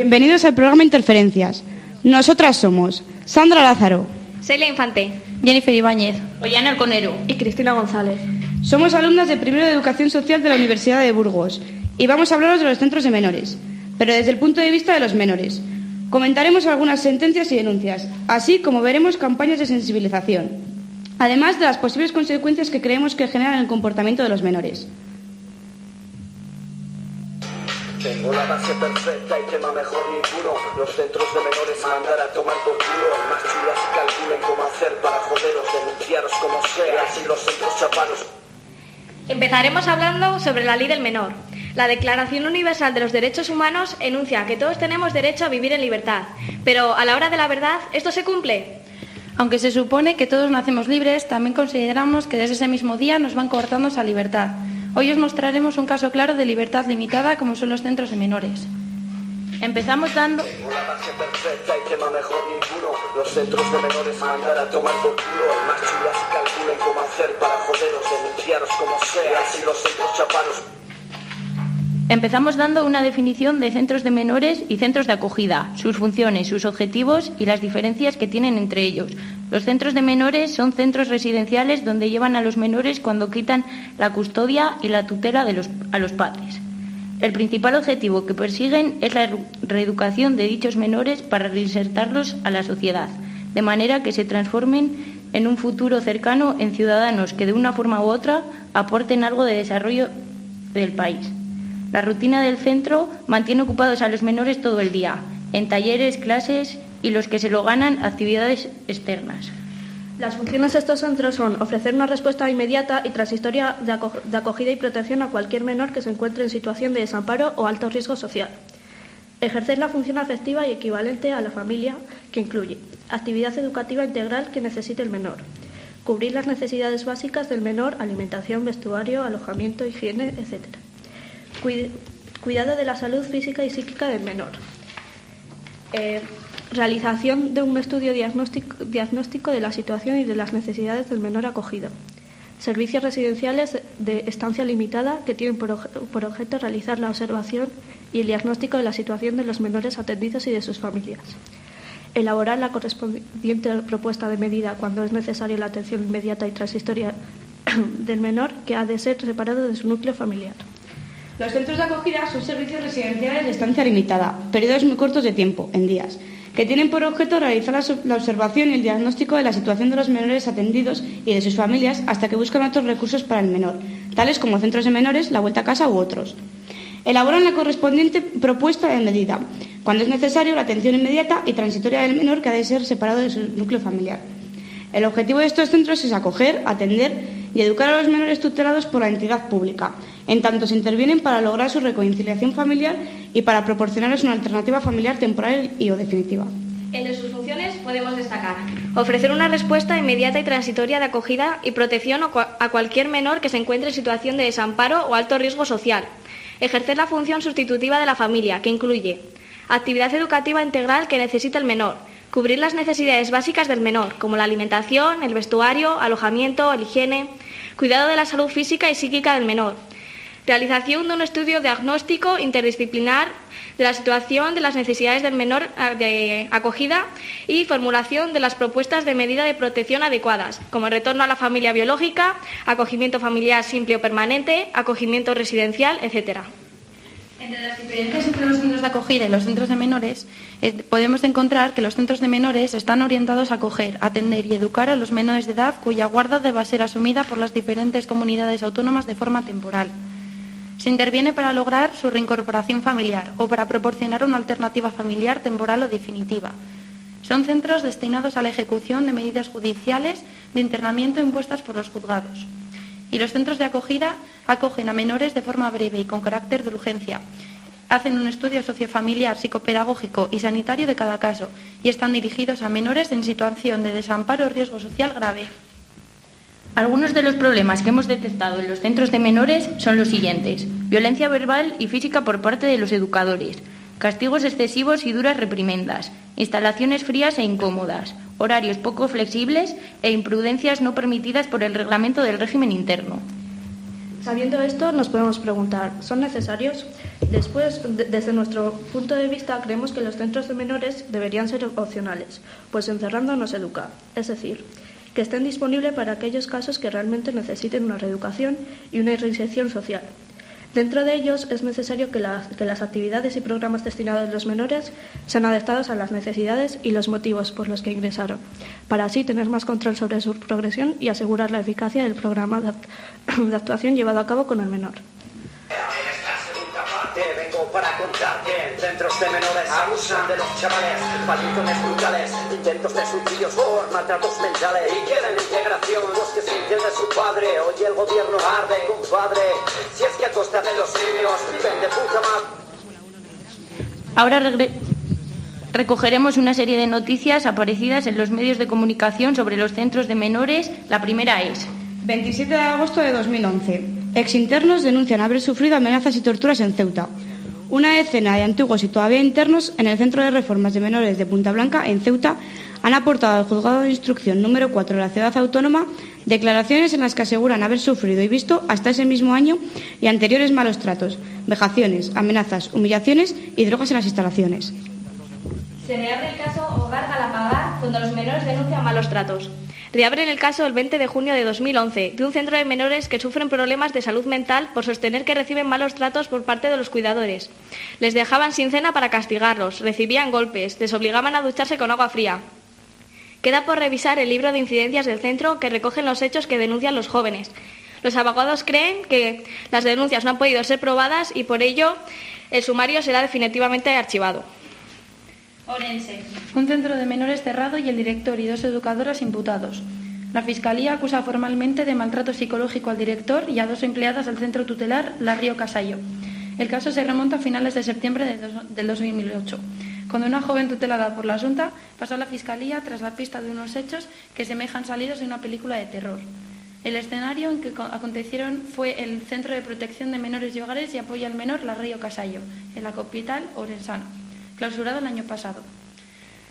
Bienvenidos al programa Interferencias. Nosotras somos Sandra Lázaro, Celia Infante, Jennifer Ibáñez, Ollana Alconero y Cristina González. Somos alumnas de primero de Educación Social de la Universidad de Burgos y vamos a hablaros de los centros de menores, pero desde el punto de vista de los menores. Comentaremos algunas sentencias y denuncias, así como veremos campañas de sensibilización, además de las posibles consecuencias que creemos que generan el comportamiento de los menores. Tengo la base perfecta y tema mejor ninguno. Los centros de menores mandar a tomar por culo. Más chulas calculen cómo hacer para joderos, denunciaros como sea, sin los centros chaparos. Empezaremos hablando sobre la ley del menor. La Declaración Universal de los Derechos Humanos enuncia que todos tenemos derecho a vivir en libertad, pero a la hora de la verdad, ¿esto se cumple? Aunque se supone que todos nacemos libres, también consideramos que desde ese mismo día nos van cortando esa libertad. Hoy os mostraremos un caso claro de libertad limitada como son los centros de menores. Empezamos dando... Tengo la base perfecta y tema mejor ninguno. Los centros de menores mandar a tomar por culo. Más chulas calculen cómo hacer para joderos, denunciaros como sea, sin los centros chaparos. Empezamos dando una definición de centros de menores y centros de acogida, sus funciones, sus objetivos y las diferencias que tienen entre ellos. Los centros de menores son centros residenciales donde llevan a los menores cuando quitan la custodia y la tutela a los padres. El principal objetivo que persiguen es la reeducación de dichos menores para reinsertarlos a la sociedad, de manera que se transformen en un futuro cercano en ciudadanos que de una forma u otra aporten algo de desarrollo del país. La rutina del centro mantiene ocupados a los menores todo el día, en talleres, clases y los que se lo ganan, actividades externas. Las funciones de estos centros son ofrecer una respuesta inmediata y transitoria de acogida y protección a cualquier menor que se encuentre en situación de desamparo o alto riesgo social. Ejercer la función afectiva y equivalente a la familia, que incluye actividad educativa integral que necesite el menor, cubrir las necesidades básicas del menor, alimentación, vestuario, alojamiento, higiene, etc. Cuidado de la salud física y psíquica del menor. Realización de un estudio diagnóstico de la situación y de las necesidades del menor acogido. Servicios residenciales de estancia limitada que tienen por objeto realizar la observación y el diagnóstico de la situación de los menores atendidos y de sus familias. Elaborar la correspondiente propuesta de medida cuando es necesaria la atención inmediata y transitoria del menor, que ha de ser separado de su núcleo familiar. Los centros de acogida son servicios residenciales de estancia limitada, periodos muy cortos de tiempo, en días, que tienen por objeto realizar la observación y el diagnóstico de la situación de los menores atendidos y de sus familias hasta que buscan otros recursos para el menor, tales como centros de menores, la vuelta a casa u otros. Elaboran la correspondiente propuesta de medida, cuando es necesario la atención inmediata y transitoria del menor que ha de ser separado de su núcleo familiar. El objetivo de estos centros es acoger, atender y educar a los menores tutelados por la entidad pública, en tanto se intervienen para lograr su reconciliación familiar y para proporcionarles una alternativa familiar temporal y o definitiva. Entre sus funciones podemos destacar ofrecer una respuesta inmediata y transitoria de acogida y protección a cualquier menor que se encuentre en situación de desamparo o alto riesgo social, ejercer la función sustitutiva de la familia, que incluye actividad educativa integral que necesita el menor, cubrir las necesidades básicas del menor, como la alimentación, el vestuario, alojamiento, la higiene, cuidado de la salud física y psíquica del menor, realización de un estudio diagnóstico interdisciplinar de la situación de las necesidades del menor de acogida y formulación de las propuestas de medida de protección adecuadas, como el retorno a la familia biológica, acogimiento familiar simple o permanente, acogimiento residencial, etc. Entre las diferencias entre los centros de acogida y los centros de menores, podemos encontrar que los centros de menores están orientados a acoger, atender y educar a los menores de edad cuya guarda deba ser asumida por las diferentes comunidades autónomas de forma temporal. Se interviene para lograr su reincorporación familiar o para proporcionar una alternativa familiar temporal o definitiva. Son centros destinados a la ejecución de medidas judiciales de internamiento impuestas por los juzgados. Y los centros de acogida acogen a menores de forma breve y con carácter de urgencia. Hacen un estudio sociofamiliar, psicopedagógico y sanitario de cada caso y están dirigidos a menores en situación de desamparo o riesgo social grave. Algunos de los problemas que hemos detectado en los centros de menores son los siguientes: violencia verbal y física por parte de los educadores, castigos excesivos y duras reprimendas, instalaciones frías e incómodas, horarios poco flexibles e imprudencias no permitidas por el reglamento del régimen interno. Sabiendo esto, nos podemos preguntar, ¿son necesarios? Después, desde nuestro punto de vista, creemos que los centros de menores deberían ser opcionales, pues encerrando no se educa. Es decir, que estén disponibles para aquellos casos que realmente necesiten una reeducación y una reinserción social. Dentro de ellos es necesario que las actividades y programas destinados a los menores sean adaptados a las necesidades y los motivos por los que ingresaron, para así tener más control sobre su progresión y asegurar la eficacia del programa de actuación llevado a cabo con el menor. Vengo para contarte, centros de menores abusan de los chavales, palitones brutales, intentos de suicidios por maltratos mentales y quieren integración los que se entiende su padre. Hoy el gobierno arde, compadre, si es que a costa de los niños vende puta madre. Ahora recogeremos una serie de noticias aparecidas en los medios de comunicación sobre los centros de menores. La primera es: 27 de agosto de 2011. Exinternos denuncian haber sufrido amenazas y torturas en Ceuta. Una decena de antiguos y todavía internos en el Centro de Reformas de Menores de Punta Blanca, en Ceuta, han aportado al Juzgado de Instrucción número 4 de la Ciudad Autónoma declaraciones en las que aseguran haber sufrido y visto hasta ese mismo año y anteriores malos tratos, vejaciones, amenazas, humillaciones y drogas en las instalaciones. Se reabre el caso Hogar Galapagar cuando los menores denuncian malos tratos. Reabren el caso el 20 de junio de 2011 de un centro de menores que sufren problemas de salud mental por sostener que reciben malos tratos por parte de los cuidadores. Les dejaban sin cena para castigarlos, recibían golpes, les obligaban a ducharse con agua fría. Queda por revisar el libro de incidencias del centro que recogen los hechos que denuncian los jóvenes. Los abogados creen que las denuncias no han podido ser probadas y por ello el sumario será definitivamente archivado. Orense. Un centro de menores cerrado y el director y 2 educadoras imputados. La Fiscalía acusa formalmente de maltrato psicológico al director y a 2 empleadas del centro tutelar, La Río Casallo. El caso se remonta a finales de septiembre del 2008, cuando una joven tutelada por la Junta pasó a la Fiscalía tras la pista de unos hechos que semejan salidos de una película de terror. El escenario en que acontecieron fue el Centro de Protección de Menores y Hogares y Apoyo al Menor, La Río Casallo, en la capital orensana, clausurado el año pasado.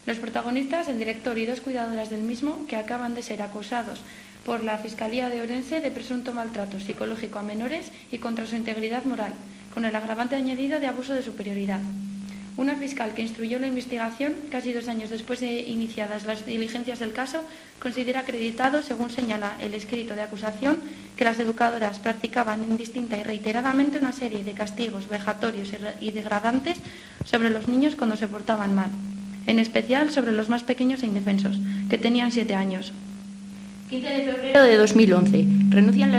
Los protagonistas, el director y 2 cuidadoras del mismo, que acaban de ser acusados por la Fiscalía de Orense de presunto maltrato psicológico a menores y contra su integridad moral, con el agravante añadido de abuso de superioridad. Una fiscal que instruyó la investigación, casi 2 años después de iniciadas las diligencias del caso, considera acreditado, según señala el escrito de acusación, que las educadoras practicaban indistinta y reiteradamente una serie de castigos vejatorios y degradantes sobre los niños cuando se portaban mal, en especial sobre los más pequeños e indefensos, que tenían 7 años. 15 de febrero de 2011. Renuncian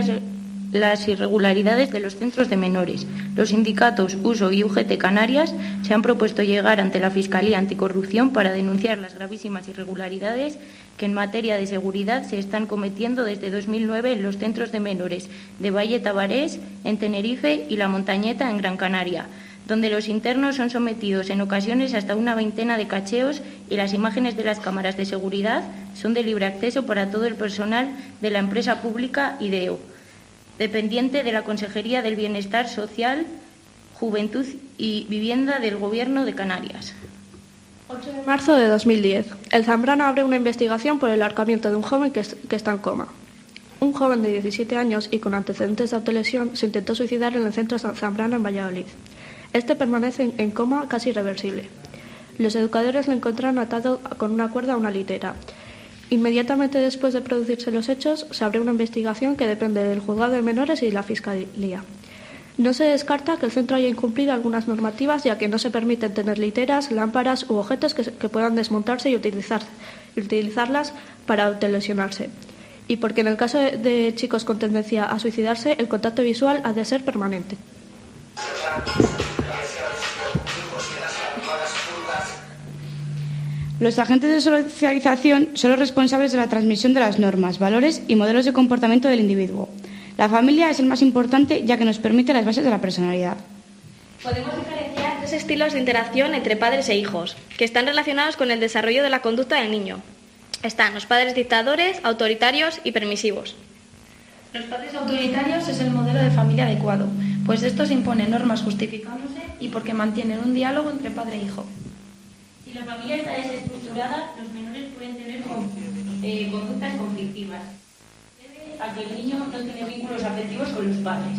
las irregularidades de los centros de menores. Los sindicatos USO y UGT Canarias se han propuesto llegar ante la Fiscalía Anticorrupción para denunciar las gravísimas irregularidades que en materia de seguridad se están cometiendo desde 2009 en los centros de menores de Valle Tabarés, en Tenerife y La Montañeta, en Gran Canaria, donde los internos son sometidos en ocasiones hasta una veintena de cacheos y las imágenes de las cámaras de seguridad son de libre acceso para todo el personal de la empresa pública IDEO, dependiente de la Consejería del Bienestar Social, Juventud y Vivienda del Gobierno de Canarias. 8 de marzo de 2010. El Zambrano abre una investigación por el ahorcamiento de un joven que está en coma. Un joven de 17 años y con antecedentes de autolesión se intentó suicidar en el centro Zambrano en Valladolid. Este permanece en coma casi irreversible. Los educadores lo encontraron atado con una cuerda a una litera. Inmediatamente después de producirse los hechos, se abre una investigación que depende del Juzgado de Menores y de la Fiscalía. No se descarta que el centro haya incumplido algunas normativas, ya que no se permiten tener literas, lámparas u objetos que puedan desmontarse y utilizarlas para autolesionarse. Y porque en el caso de chicos con tendencia a suicidarse, el contacto visual ha de ser permanente. Los agentes de socialización son los responsables de la transmisión de las normas, valores y modelos de comportamiento del individuo. La familia es el más importante, ya que nos permite las bases de la personalidad. Podemos diferenciar 3 estilos de interacción entre padres e hijos, que están relacionados con el desarrollo de la conducta del niño. Están los padres dictadores, autoritarios y permisivos. Los padres autoritarios es el modelo de familia adecuado, pues estos imponen normas justificándose y porque mantienen un diálogo entre padre e hijo. Si la familia está desestructurada, los menores pueden tener conductas conflictivas. Debe a que el niño no tiene vínculos afectivos con los padres.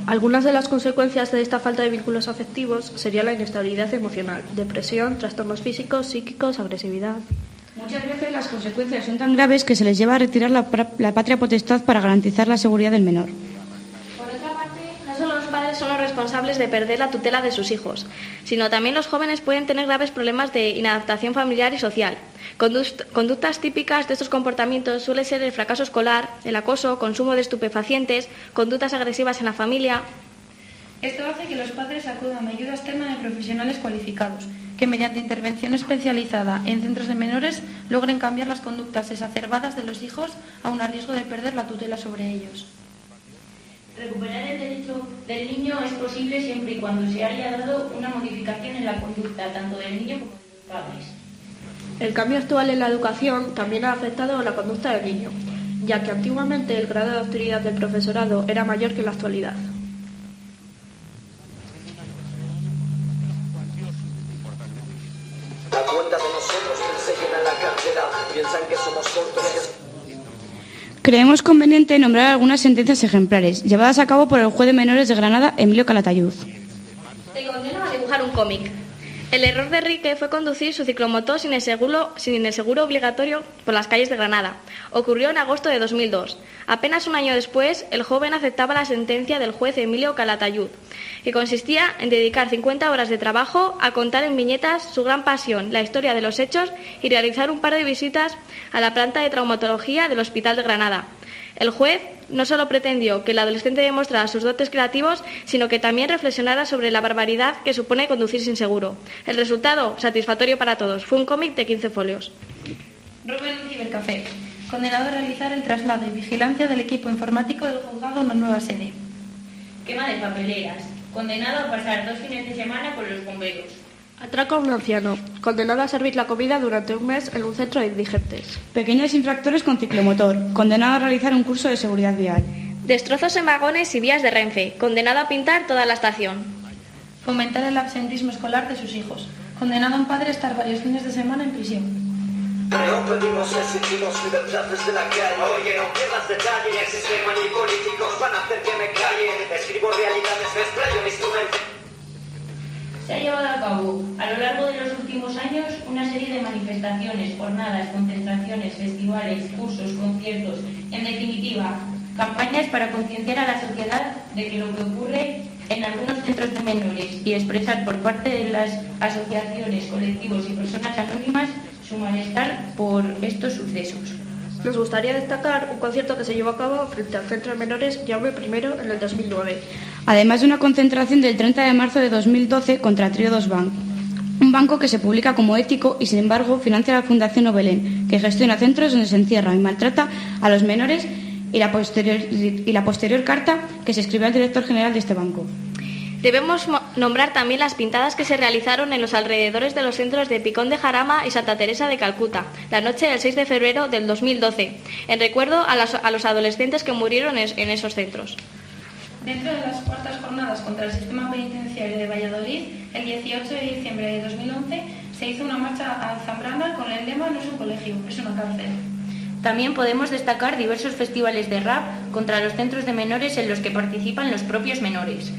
Algunas de las consecuencias de esta falta de vínculos afectivos sería la inestabilidad emocional, depresión, trastornos físicos, psíquicos, agresividad. Muchas veces las consecuencias son tan graves que se les lleva a retirar la patria potestad para garantizar la seguridad del menor. Por otra parte, no solo los padres son los responsables de perder la tutela de sus hijos, sino también los jóvenes pueden tener graves problemas de inadaptación familiar y social. Conductas típicas de estos comportamientos suelen ser el fracaso escolar, el acoso, consumo de estupefacientes, conductas agresivas en la familia. Esto hace que los padres acudan a ayuda externa de profesionales cualificados, que mediante intervención especializada en centros de menores logren cambiar las conductas exacerbadas de los hijos, aun a riesgo de perder la tutela sobre ellos. Recuperar el derecho del niño es posible siempre y cuando se haya dado una modificación en la conducta tanto del niño como de los padres. El cambio actual en la educación también ha afectado a la conducta del niño, ya que antiguamente el grado de autoridad del profesorado era mayor que en la actualidad. La cuenta de nosotros persiguen a la cartera, piensan que somos tontos. Creemos conveniente nombrar algunas sentencias ejemplares, llevadas a cabo por el juez de menores de Granada, Emilio Calatayud. Te condeno a dibujar un cómic. El error de Enrique fue conducir su ciclomotor sin el seguro obligatorio por las calles de Granada. Ocurrió en agosto de 2002. Apenas un año después, el joven aceptaba la sentencia del juez Emilio Calatayud, que consistía en dedicar 50 horas de trabajo a contar en viñetas su gran pasión, la historia de los hechos y realizar un par de visitas a la planta de traumatología del Hospital de Granada. El juez no solo pretendió que el adolescente demostrara sus dotes creativos, sino que también reflexionara sobre la barbaridad que supone conducir sin seguro. El resultado, satisfactorio para todos, fue un cómic de 15 folios. Rubén Cibercafé, condenado a realizar el traslado y vigilancia del equipo informático del juzgado a una nueva sede. Quema de papeleras, condenado a pasar 2 fines de semana con los bomberos. Atraco a un anciano, condenado a servir la comida durante un mes en un centro de indigentes. Pequeños infractores con ciclomotor, condenado a realizar un curso de seguridad vial. Destrozos en vagones y vías de Renfe, condenado a pintar toda la estación. Fomentar el absentismo escolar de sus hijos, condenado a un padre a estar varios fines de semana en prisión. No pedimos, exigimos libertad desde la calle. Oye, no pierdas detalle, el sistema ni políticos van a hacer que me calle. Escribo realidades, me explayo en instrumentos. Se ha llevado a cabo a lo largo de los últimos años una serie de manifestaciones, jornadas, concentraciones, festivales, cursos, conciertos, en definitiva, campañas para concienciar a la sociedad de que lo que ocurre en algunos centros de menores y expresar por parte de las asociaciones, colectivos y personas anónimas su malestar por estos sucesos. Nos gustaría destacar un concierto que se llevó a cabo frente al Centro de Menores Jaume I en el 2009. Además de una concentración del 30 de marzo de 2012 contra Triodos Bank, un banco que se publica como ético y, sin embargo, financia la Fundación Obelén, que gestiona centros donde se encierra y maltrata a los menores, y la posterior carta que se escribió al director general de este banco. Debemos nombrar también las pintadas que se realizaron en los alrededores de los centros de Picón de Jarama y Santa Teresa de Calcuta, la noche del 6 de febrero del 2012, en recuerdo a los adolescentes que murieron en esos centros. Dentro de las cuartas jornadas contra el sistema penitenciario de Valladolid, el 18 de diciembre de 2011, se hizo una marcha a Zambrana con el lema "No es un colegio, es una cárcel". También podemos destacar diversos festivales de rap contra los centros de menores en los que participan los propios menores.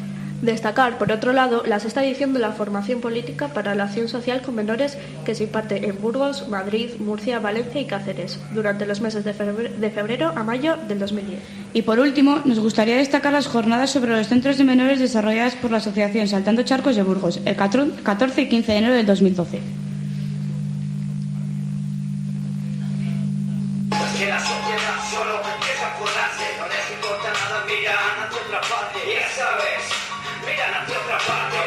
Destacar, por otro lado, la 6ª edición de la Formación Política para la Acción Social con Menores que se imparte en Burgos, Madrid, Murcia, Valencia y Cáceres durante los meses de febrero a mayo del 2010. Y por último, nos gustaría destacar las jornadas sobre los centros de menores desarrolladas por la Asociación Saltando Charcos de Burgos, el 14 y 15 de enero del 2012. Que la sociedad solo deja currarse, no les importa nada, miran hacia otra parte, ya sabes, miran hacia otra parte.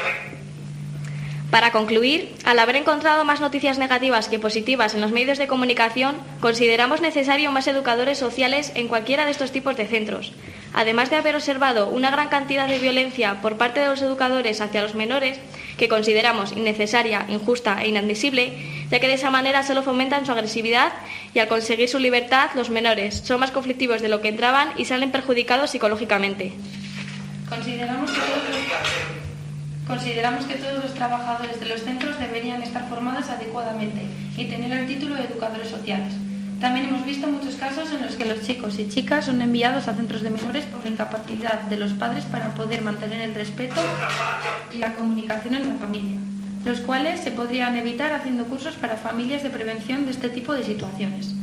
Para concluir, al haber encontrado más noticias negativas que positivas en los medios de comunicación, consideramos necesario más educadores sociales en cualquiera de estos tipos de centros. Además de haber observado una gran cantidad de violencia por parte de los educadores hacia los menores, que consideramos innecesaria, injusta e inadmisible, ya que de esa manera solo fomentan su agresividad y al conseguir su libertad, los menores son más conflictivos de lo que entraban y salen perjudicados psicológicamente. Consideramos que todos los trabajadores de los centros deberían estar formados adecuadamente y tener el título de educadores sociales. También hemos visto muchos casos en los que los chicos y chicas son enviados a centros de menores por la incapacidad de los padres para poder mantener el respeto y la comunicación en la familia, los cuales se podrían evitar haciendo cursos para familias de prevención de este tipo de situaciones.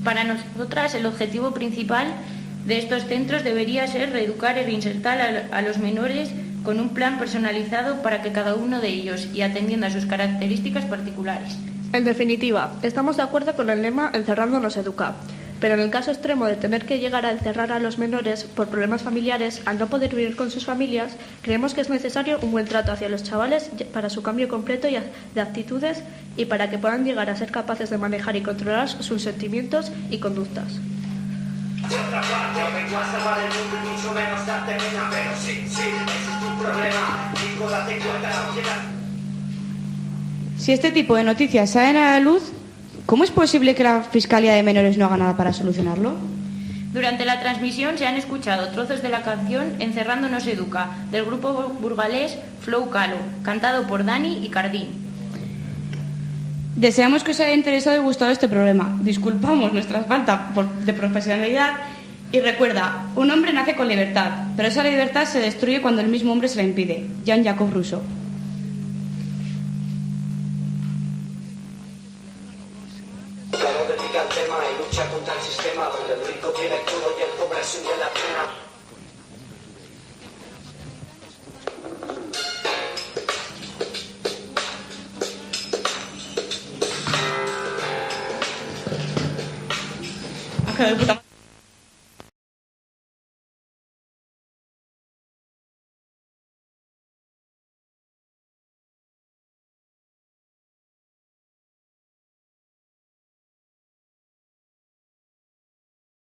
Para nosotras, el objetivo principal de estos centros debería ser reeducar e reinsertar a los menores con un plan personalizado para que cada uno de ellos y atendiendo a sus características particulares. En definitiva, estamos de acuerdo con el lema Encerrando nos educa, pero en el caso extremo de tener que llegar a encerrar a los menores por problemas familiares, al no poder vivir con sus familias, creemos que es necesario un buen trato hacia los chavales para su cambio completo de actitudes y para que puedan llegar a ser capaces de manejar y controlar sus sentimientos y conductas. Si este tipo de noticias salen a la luz, ¿cómo es posible que la Fiscalía de Menores no haga nada para solucionarlo? Durante la transmisión se han escuchado trozos de la canción Encerrando nos educa, del grupo burgalés Flow Calo, cantado por Dani y Cardín. Deseamos que os haya interesado y gustado este programa. Disculpamos nuestra falta de profesionalidad y recuerda, un hombre nace con libertad, pero esa libertad se destruye cuando el mismo hombre se la impide. Jean-Jacques Rousseau. Claro, dedica al tema y lucha contra el sistema donde el rico tiene todo y el pobre se hunde en la pena. Ha quedado de puta